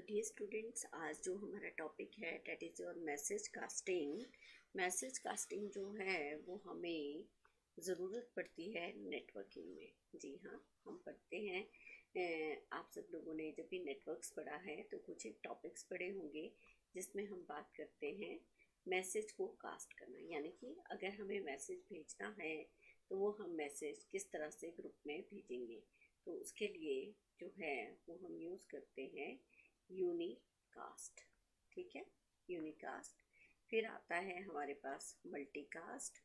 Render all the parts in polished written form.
तो dear students, आज जो हमारा टॉपिक है that is your message casting. Message casting जो है वो हमें ज़रूरत पड़ती है नेटवर्किंग में। जी हाँ, हम पढ़ते हैं। आप सब लोगों ने जब भी नेटवर्क्स पढ़ा है तो कुछ एक टॉपिक्स पढ़े होंगे जिसमें हम बात करते हैं मैसेज को कास्ट करना, यानी कि अगर हमें मैसेज भेजना है तो वो हम मैसेज किस तरह से ग्रुप में भेजेंगे। तो उसके लिए जो है वो हम यूज़ करते हैं यूनिकास्ट। ठीक है, यूनिकास्ट। फिर आता है हमारे पास मल्टीकास्ट।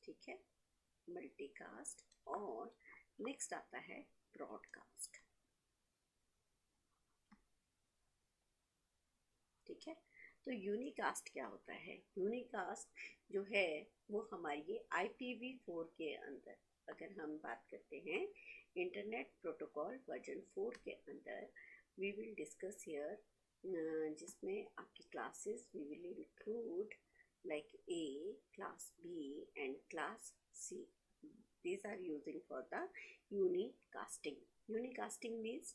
ठीक है, मल्टीकास्ट। और नेक्स्ट आता है ब्रॉडकास्ट। ठीक है, तो यूनिकास्ट क्या होता है? यूनिकास्ट जो है वो हमारी IPv4 के अंदर, अगर हम बात करते हैं इंटरनेट प्रोटोकॉल वर्जन 4 के अंदर, वी विल डिस्कस हियर, जिसमें आपकी classes we will include like A, class B and class C. These are using for the unicasting. Unicasting means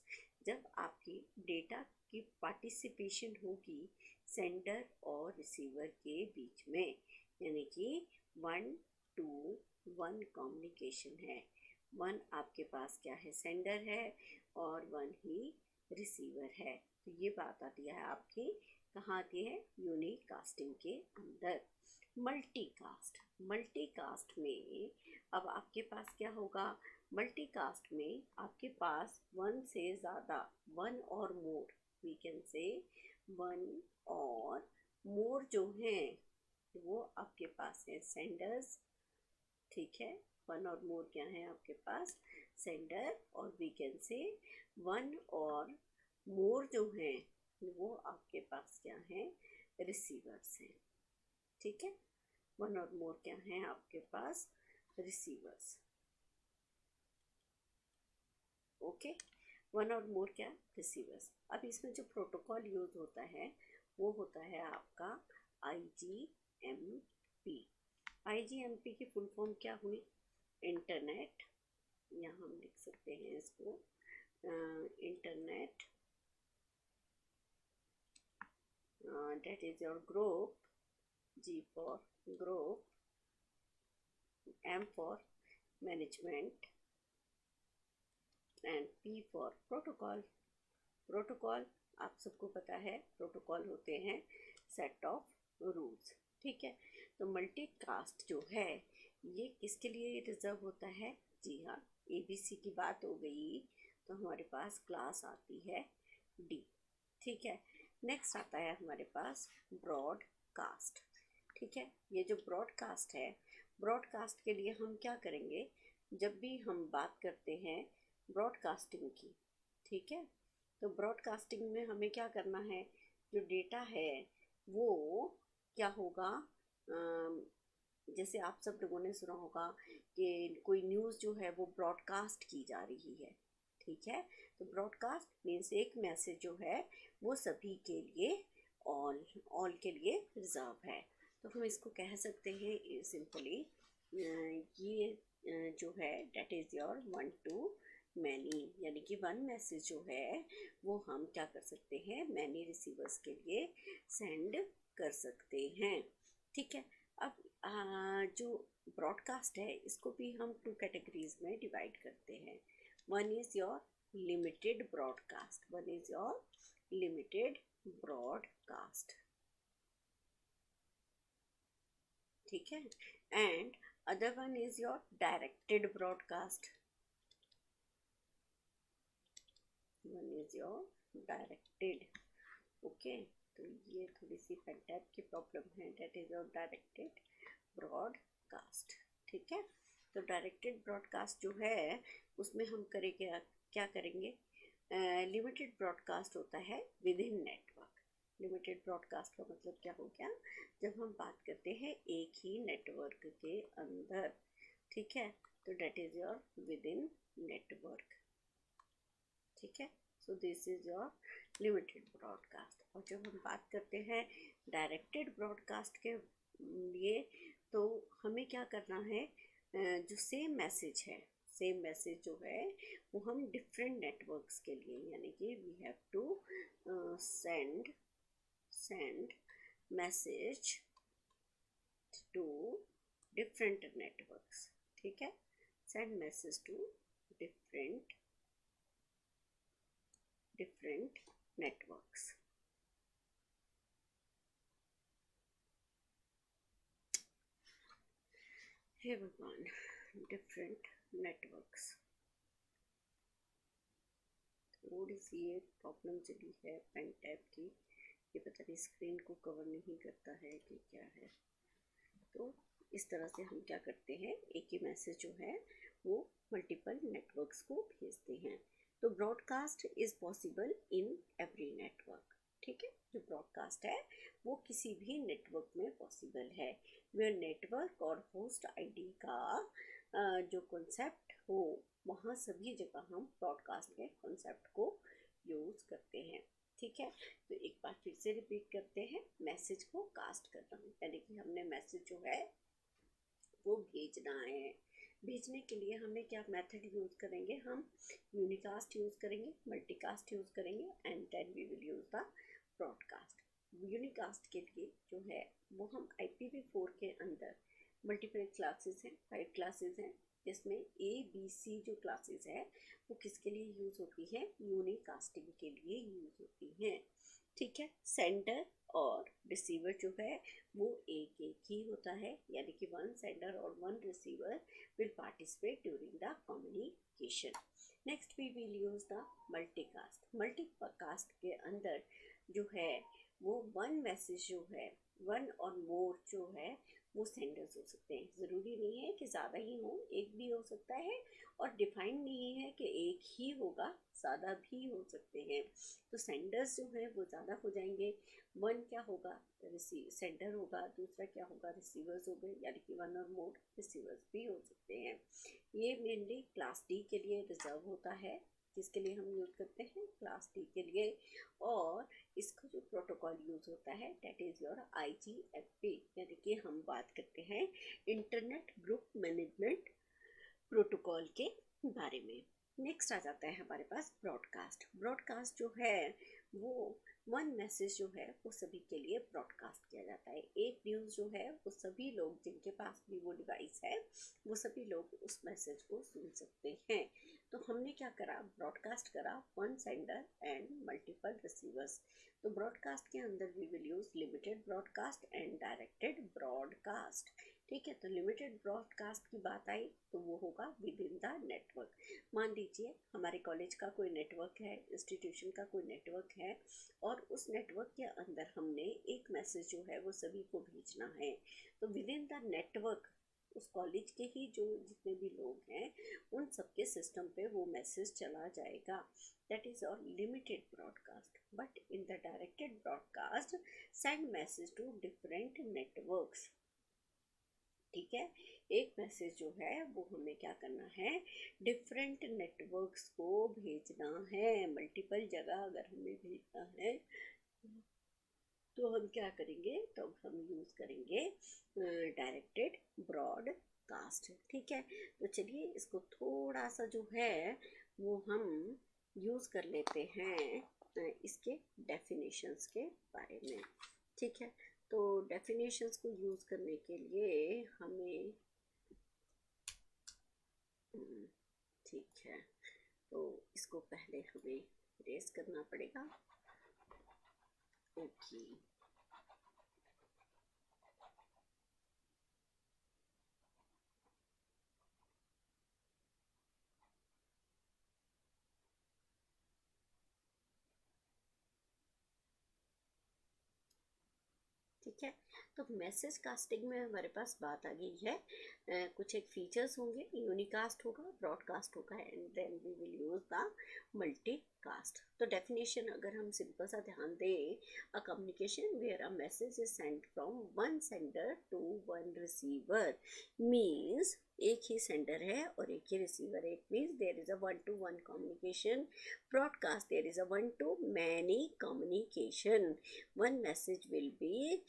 जब आपकी डेटा की पार्टिसिपेशन होगी सेंडर और रिसीवर के बीच में, यानी कि 1 to 1 कम्युनिकेशन है। 1 आपके पास क्या है, सेंडर है, और 1 ही रिसीवर है। तो ये बात आती है आपकी, कहाँ आती है? यूनिकास्टिंग के अंदर। मल्टीकास्ट, मल्टीकास्ट में अब आपके पास क्या होगा? मल्टीकास्ट में आपके पास 1 से ज़्यादा, 1 और मोर, वी कैन से 1 और मोर जो हैं वो आपके पास है सेंडर्स। ठीक है, 1 और मोर क्या है आपके पास? सेंडर। और वी कैन से 1 और मोर जो हैं वो आपके पास क्या है? रिसीवर्स हैं। ठीक है, 1 और मोर क्या है आपके पास? रिसीवर्स। ओके, 1 और मोर क्या? रिसीवर्स। अब इसमें जो प्रोटोकॉल यूज होता है वो होता है आपका IGMP। IGMP की फुल फॉर्म क्या हुई? इंटरनेट, या हम लिख सकते हैं इसको internet that is your group, G for group, M for management and P for protocol. Protocol आप सबको पता है, प्रोटोकॉल होते हैं सेट ऑफ रूल्स। ठीक है, तो मल्टीकास्ट जो है ये किसके लिए रिजर्व होता है? जी हाँ, ABC की बात हो गई तो हमारे पास क्लास आती है D। ठीक है, नेक्स्ट आता है हमारे पास ब्रॉडकास्ट। ठीक है, ये जो ब्रॉडकास्ट है, ब्रॉडकास्ट के लिए हम क्या करेंगे? जब भी हम बात करते हैं ब्रॉडकास्टिंग की, ठीक है, तो ब्रॉडकास्टिंग में हमें क्या करना है? जो डेटा है वो क्या होगा? जैसे आप सब लोगों ने सुना होगा कि कोई न्यूज़ जो है वो ब्रॉडकास्ट की जा रही है। ठीक है, तो ब्रॉडकास्ट मीन्स एक मैसेज जो है वो सभी के लिए, ऑल के लिए रिजर्व है। तो हम इसको कह सकते हैं सिंपली, ये जो है that is your 1 to many, यानी कि 1 मैसेज जो है वो हम क्या कर सकते हैं? मैनी रिसीवर्स के लिए सेंड कर सकते हैं। ठीक है, अब जो ब्रॉडकास्ट है इसको भी हम 2 कैटेगरीज में डिवाइड करते हैं। 1 is your limited broadcast, 1 is your limited broadcast. ठीक है, and other one is your directed broadcast, 1 is your directed. Okay, तो ये थोड़ी सी पेन टैप की प्रॉब्लम है, that is your directed broadcast. ठीक है, तो डायरेक्टेड ब्रॉडकास्ट जो है उसमें हम करेंगे क्या करेंगे? लिमिटेड ब्रॉडकास्ट होता है with in network. Limited broadcast का मतलब क्या हो गया? जब हम बात करते हैं एक ही नेटवर्क के अंदर। ठीक है, तो that is your with in network. ठीक है, so this is your limited broadcast. और जब हम बात करते हैं डायरेक्टेड ब्रॉडकास्ट के लिए, तो हमें क्या करना है? जो सेम मैसेज है, सेम मैसेज जो है वो हम डिफरेंट नेटवर्क्स के लिए, यानी कि we have to send message to different networks. ठीक है, send message to different networks. हे भगवान, डिफरेंट नेटवर्क्स। थोड़ी सी ये प्रॉब्लम चली है पेन टैब की, ये पता नहीं स्क्रीन को कवर नहीं करता है कि क्या है। तो इस तरह से हम क्या करते हैं, एक ही मैसेज जो है वो मल्टीपल नेटवर्क्स को भेजते हैं। तो broadcast is possible in every network. ठीक है, जो ब्रॉडकास्ट है वो किसी भी नेटवर्क में पॉसिबल है। वेयर नेटवर्क और होस्ट आईडी का जो कॉन्सेप्ट हो, वहाँ सभी जगह हम ब्रॉडकास्ट के कॉन्सेप्ट को यूज़ करते हैं। ठीक है, तो एक बार फिर से रिपीट करते हैं, मैसेज को कास्ट करना, यानी कि हमने मैसेज जो है वो भेजना है। भेजने के लिए हमें क्या मेथड यूज़ करेंगे, हम यूनिकास्ट यूज़ करेंगे, मल्टीकास्ट यूज़ करेंगे, and then we will use the broadcast. Unicast के लिए जो है वो हम IPv4 के अंदर मल्टीपल क्लासेस हैं, 5 क्लासेस हैं, जिसमें ABC जो क्लासेस है वो किसके लिए यूज़ होती है, यूनिकास्टिंग के लिए यूज़ होती हैं। ठीक है, सेंडर और रिसीवर जो है वो एक ही होता है, यानी कि 1 सेंडर और 1 receiver will participate during the communication. Next we will use the multicast. Multicast के अंदर जो है वो 1 मैसेज जो है, 1 और मोर जो है वो सेंडर्स हो सकते हैं। ज़रूरी नहीं है कि ज़्यादा ही हो, एक भी हो सकता है, और डिफाइन नहीं है कि एक ही होगा, ज़्यादा भी हो सकते हैं। तो सेंडर्स जो है वो ज़्यादा हो जाएंगे। 1 क्या होगा, सेंडर होगा, दूसरा क्या होगा, रिसीवर्स हो गए, यानी कि 1 और मोर रिसीवर्स भी हो सकते हैं। ये मेनली क्लास डी के लिए रिजर्व होता है, जिसके लिए हम यूज़ करते हैं क्लास डी के लिए। और इसका जो प्रोटोकॉल यूज़ होता है दैट इज़ योर IGFP, यानी कि हम बात करते हैं इंटरनेट ग्रुप मैनेजमेंट प्रोटोकॉल के बारे में। नेक्स्ट आ जाता है हमारे पास ब्रॉडकास्ट। ब्रॉडकास्ट जो है वो 1 मैसेज जो है वो सभी के लिए ब्रॉडकास्ट किया जाता है। एक न्यूज़ जो है वो सभी लोग जिनके पास भी वो डिवाइस है वो सभी लोग उस मैसेज को सुन सकते हैं। तो हमने क्या करा, ब्रॉडकास्ट करा 1 सेंडर एंड मल्टीपल रिसीवर्स। तो ब्रॉडकास्ट के अंदर we will use limited broadcast and directed broadcast. ठीक है, तो लिमिटेड ब्रॉडकास्ट की बात आई तो वो होगा विद इन द नेटवर्क। मान लीजिए हमारे कॉलेज का कोई नेटवर्क है, इंस्टीट्यूशन का कोई नेटवर्क है, और उस नेटवर्क के अंदर हमने एक मैसेज जो है वो सभी को भेजना है। तो विद इन द नेटवर्क उस कॉलेज के ही जो जितने भी लोग हैं उन सबके सिस्टम पे वो मैसेज चला जाएगा। दैट इज़ और limited broadcast. But in the directed broadcast send message to different networks. ठीक है, एक मैसेज जो है वो हमें क्या करना है, डिफरेंट नेटवर्क्स को भेजना है। मल्टीपल जगह अगर हमें भेजना है तो हम क्या करेंगे, तो हम यूज़ करेंगे डायरेक्टेड ब्रॉडकास्ट। ठीक है, तो चलिए इसको थोड़ा सा जो है वो हम यूज़ कर लेते हैं इसके डेफिनेशंस के बारे में। ठीक है, तो डेफिनेशंस को यूज़ करने के लिए हमें ठीक है, तो इसको पहले हमें इरेज करना पड़ेगा। ओके, ठीक है, तो मैसेज कास्टिंग में हमारे पास बात आ गई है। कुछ एक फीचर्स होंगे, यूनिकास्ट होगा, ब्रॉडकास्ट होगा, and then we will use the multicast. तो डेफिनेशन अगर हम सिंपल सा ध्यान दें, a communication where a message is sent from 1 sender to 1 receiver means एक ही सेंडर है और एक ही रिसीवर है. It means there is a one to one communication. Broadcast there is a one to many communication. One message will be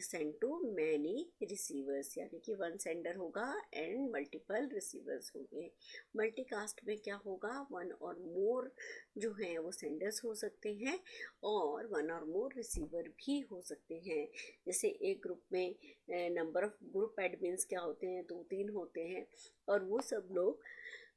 send to many receivers, यानी कि one sender होगा एंड मल्टीपल रिसीवर्स होंगे. Multicast में क्या होगा, one और मोर जो हैं वो सेंडर्स हो सकते हैं और वन और मोर रिसीवर भी हो सकते हैं. जैसे एक ग्रुप में नंबर ऑफ ग्रुप एडमिन्स क्या होते हैं, 2-3 होते हैं और वो सब लोग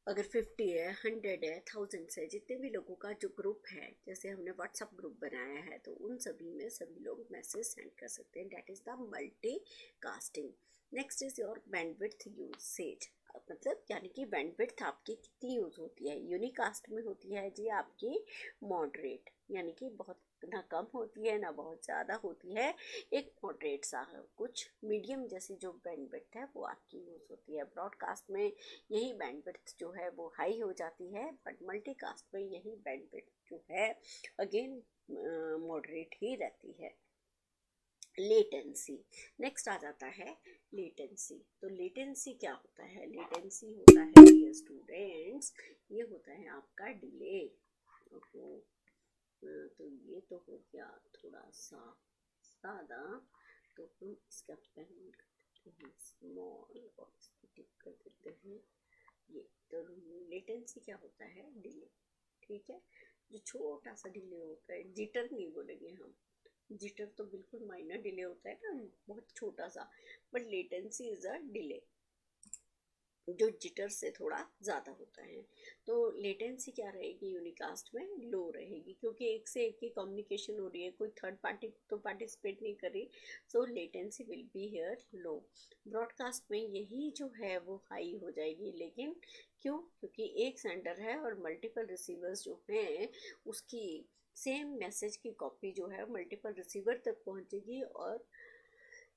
अगर 50 है, 100 है, 1000 है, जितने भी लोगों का जो ग्रुप है, जैसे हमने व्हाट्सअप ग्रुप बनाया है तो उन सभी में सभी लोग मैसेज सेंड कर सकते हैं. That is the multi casting. Next is your bandwidth usage. मतलब यानी कि बैंडविड्थ आपकी कितनी यूज़ होती है. यूनिकास्ट में होती है जी आपकी मॉडरेट, यानी कि बहुत ना कम होती है ना बहुत ज़्यादा होती है, एक मॉडरेट सा कुछ मीडियम जैसी जो बैंडविड्थ है वो आपकी यूज़ होती है. ब्रॉडकास्ट में यही बैंडविड्थ जो है वो हाई हो जाती है, बट मल्टीकास्ट में यही बैंडविड्थ जो है अगेन मॉडरेट ही रहती है. लेटेंसी. नेक्स्ट आ जाता है लेटेंसी. तो लेटेंसी क्या होता है, लेटेंसी होता है डियर स्टूडेंट्स, ये होता है आपका डिले. तो ये तो हो गया थोड़ा सा ज़्यादा, तो हम इसका पेन कर देते हैं स्मॉल और इसको टिक कर देते हैं ये. तो लेटेंसी क्या होता है, डिले. ठीक है, जो छोटा सा डिले होता है, जिटर नहीं बोलेंगे हम, जिटर तो बिल्कुल माइनर डिले होता है ना, बहुत छोटा सा, but latency is a delay जो जिटर से थोड़ा ज़्यादा होता है. तो लेटेंसी क्या रहेगी यूनिकास्ट में, लो रहेगी, क्योंकि एक से एक की कम्युनिकेशन हो रही है, कोई थर्ड पार्टी तो पार्टिसिपेट नहीं कर रही. So latency will be here low. Broadcast में यही जो है वो हाई हो जाएगी, लेकिन क्यों, क्योंकि एक सेंडर है और मल्टीपल रिसीवर्स जो हैं उसकी सेम मैसेज की कॉपी जो है मल्टीपल रिसीवर तक पहुंचेगी और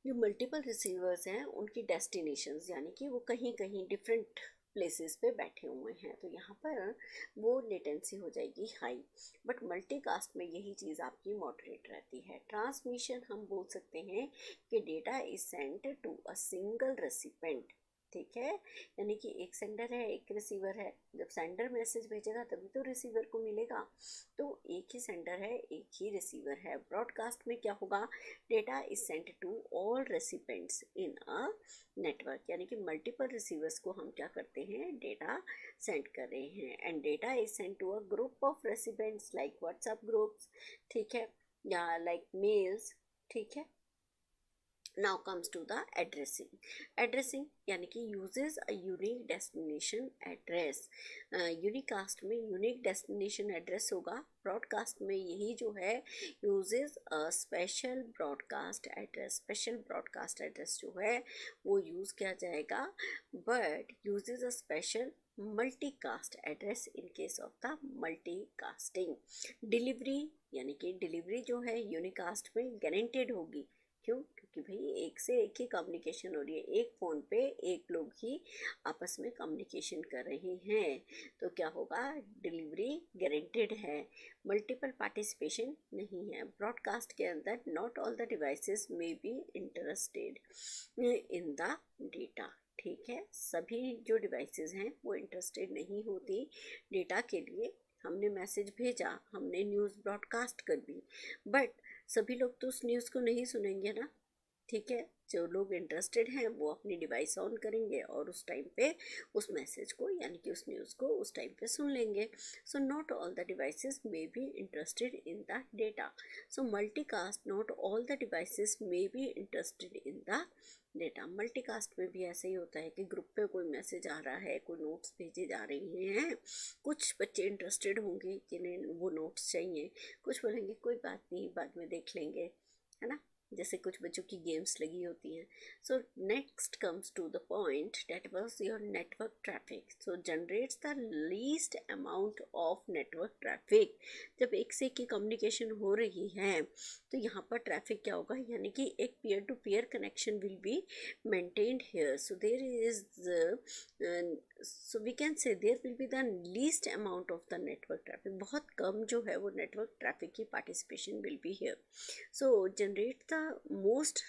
जो मल्टीपल रिसीवर्स हैं उनकी डेस्टिनेशंस यानी कि वो कहीं कहीं डिफरेंट प्लेसेस पे बैठे हुए हैं, तो यहाँ पर वो लेटेंसी हो जाएगी हाई. बट मल्टीकास्ट में यही चीज़ आपकी मॉडरेट रहती है. ट्रांसमिशन हम बोल सकते हैं कि data is sent to a single recipient. ठीक है, यानी कि एक सेंडर है एक रिसीवर है, जब सेंडर मैसेज भेजेगा तभी तो रिसीवर को मिलेगा. तो एक ही सेंडर है एक ही रिसीवर है. ब्रॉडकास्ट में क्या होगा, data is sent to all recipients in a network, यानी कि मल्टीपल रिसीवर्स को हम क्या करते हैं, डेटा सेंड कर रहे हैं. And data is sent to a group of recipients like WhatsApp groups. ठीक है, या लाइक मेल्स. ठीक है. Now comes to the addressing. Addressing यानी कि uses a unique destination address. Unicast में यूनिक डेस्टिनेशन एड्रेस होगा. ब्रॉडकास्ट में यही जो है uses a special broadcast address. Special broadcast address जो है वो यूज़ किया जाएगा, but uses a special multicast address in case of the multicasting. Delivery यानी कि डिलीवरी जो है यूनिकास्ट में गारंटेड होगी. क्यों, क्योंकि भाई एक से एक ही कम्युनिकेशन हो रही है, एक फ़ोन पे एक लोग ही आपस में कम्युनिकेशन कर रहे हैं, तो क्या होगा, डिलीवरी गारंटेड है. मल्टीपल पार्टिसिपेशन नहीं है. ब्रॉडकास्ट के अंदर नॉट ऑल द डिवाइसेस में be interested in the data. ठीक है, सभी जो डिवाइसेस हैं वो इंटरेस्टेड नहीं होती डेटा के लिए. हमने मैसेज भेजा, हमने न्यूज़ ब्रॉडकास्ट कर दी, बट सभी लोग तो उस न्यूज़ को नहीं सुनेंगे ना. ठीक है, जो लोग इंटरेस्टेड हैं वो अपनी डिवाइस ऑन करेंगे और उस टाइम पे उस मैसेज को यानी कि उस न्यूज़ को उस टाइम पे सुन लेंगे. So not all the devices may be interested in the data. So multicast not all the devices may be interested in the data. Multicast में भी ऐसे ही होता है कि ग्रुप पे कोई मैसेज आ रहा है, कोई नोट्स भेजे जा रहे हैं, कुछ बच्चे इंटरेस्टेड होंगे जिन्हें वो नोट्स चाहिए, कुछ बोलेंगे कोई बात नहीं बाद में देख लेंगे, है ना, जैसे कुछ बच्चों की गेम्स लगी होती हैं. So next comes to the point that was your network traffic. So generates the least amount of network traffic. जब एक से एक की कम्युनिकेशन हो रही है तो यहाँ पर ट्रैफिक क्या होगा, यानी कि एक peer to peer connection will be maintained here. So there is so we can say there will be the least amount of the network traffic. बहुत कम जो है वो नेटवर्क ट्रैफिक की participation will be here. So generate the most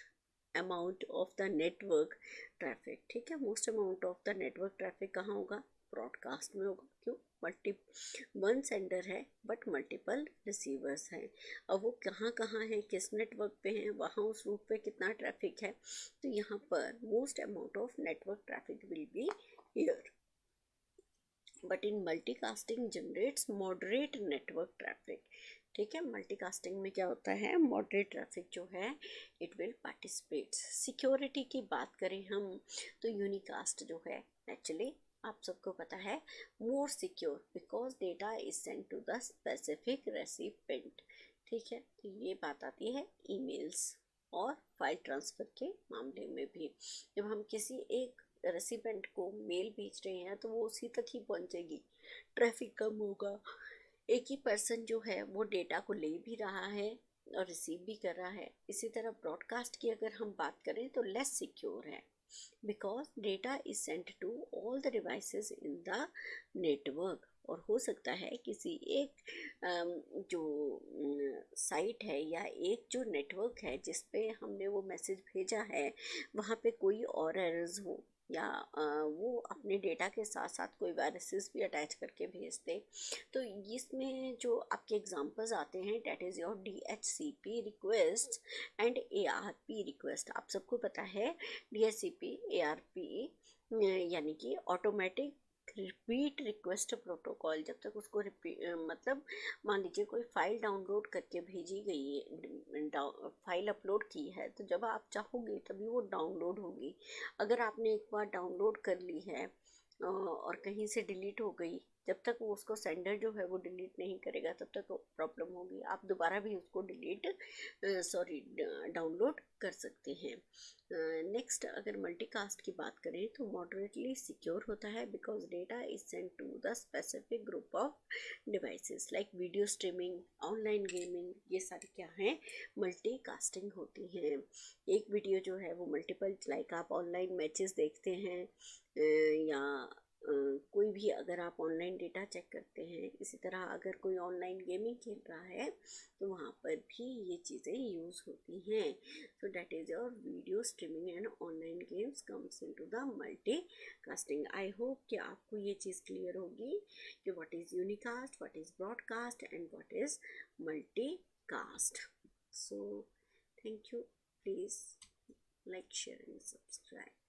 amount of the network traffic. ठीक है, most amount of the network traffic कहाँ होगा? ब्रॉडकास्ट में होगा। क्यों? मल्टी वन सेंडर है बट मल्टीपल रिसीवर्स हैं। अब वो कहाँ कहाँ है, किस नेटवर्क पे हैं, वहाँ उस रूट पे कितना ट्रैफिक है, तो यहाँ पर most amount of network traffic will be here. But in multicasting generates moderate network traffic. ठीक है, मल्टीकास्टिंग में क्या होता है? मॉडरेट ट्रैफिक जो है इट विल पार्टिसिपेट। सिक्योरिटी की बात करें हम तो यूनिकास्ट जो है एक्चुअली आप सबको पता है more secure because data is send to the specific recipient. ठीक है, तो ये बात आती है ईमेल्स और फाइल ट्रांसफ़र के मामले में भी। जब हम किसी एक रेसिपेंट को मेल भेज रहे हैं तो वो उसी तक ही पहुंचेगी, ट्रैफिक कम होगा। एक ही पर्सन जो है वो डेटा को ले भी रहा है और रिसीव भी कर रहा है। इसी तरह ब्रॉडकास्ट की अगर हम बात करें तो लेस सिक्योर है because data is sent to all the devices in the network. और हो सकता है किसी एक जो साइट है या एक जो नेटवर्क है जिस पे हमने वो मैसेज भेजा है वहाँ पे कोई और एरर्स हो या वो अपने डेटा के साथ साथ कोई वायरसेस भी अटैच करके भेज दे। तो इसमें जो आपके एग्जांपल्स आते हैं that is your DHCP request and ARP request. आप सबको पता है DHCP ARP यानी कि ऑटोमेटिक रिपीट रिक्वेस्ट प्रोटोकॉल। जब तक उसको मतलब मान लीजिए कोई फाइल डाउनलोड करके भेजी गई है, फाइल अपलोड की है, तो जब आप चाहोगे तभी वो डाउनलोड होगी। अगर आपने एक बार डाउनलोड कर ली है और कहीं से डिलीट हो गई, जब तक वो उसको सेंडर जो है वो डिलीट नहीं करेगा तब तक प्रॉब्लम होगी। आप दोबारा भी उसको डाउनलोड कर सकते हैं। नेक्स्ट अगर मल्टीकास्ट की बात करें तो मॉडरेटली सिक्योर होता है because data is sent to the specific group of devices like video streaming, online gaming, ये सारी क्या हैं? मल्टीकास्टिंग होती हैं। एक वीडियो जो है वो मल्टीपल, लाइक आप ऑनलाइन मैचेस देखते हैं या कोई भी अगर आप ऑनलाइन डेटा चेक करते हैं, इसी तरह अगर कोई ऑनलाइन गेमिंग खेल रहा है तो वहाँ पर भी ये चीज़ें यूज़ होती हैं। so that is your video streaming and online games comes into the multicasting। I hope कि आपको ये चीज़ क्लियर होगी कि what is unicast, what is broadcast and what is multicast। so thank you, please like, share and subscribe।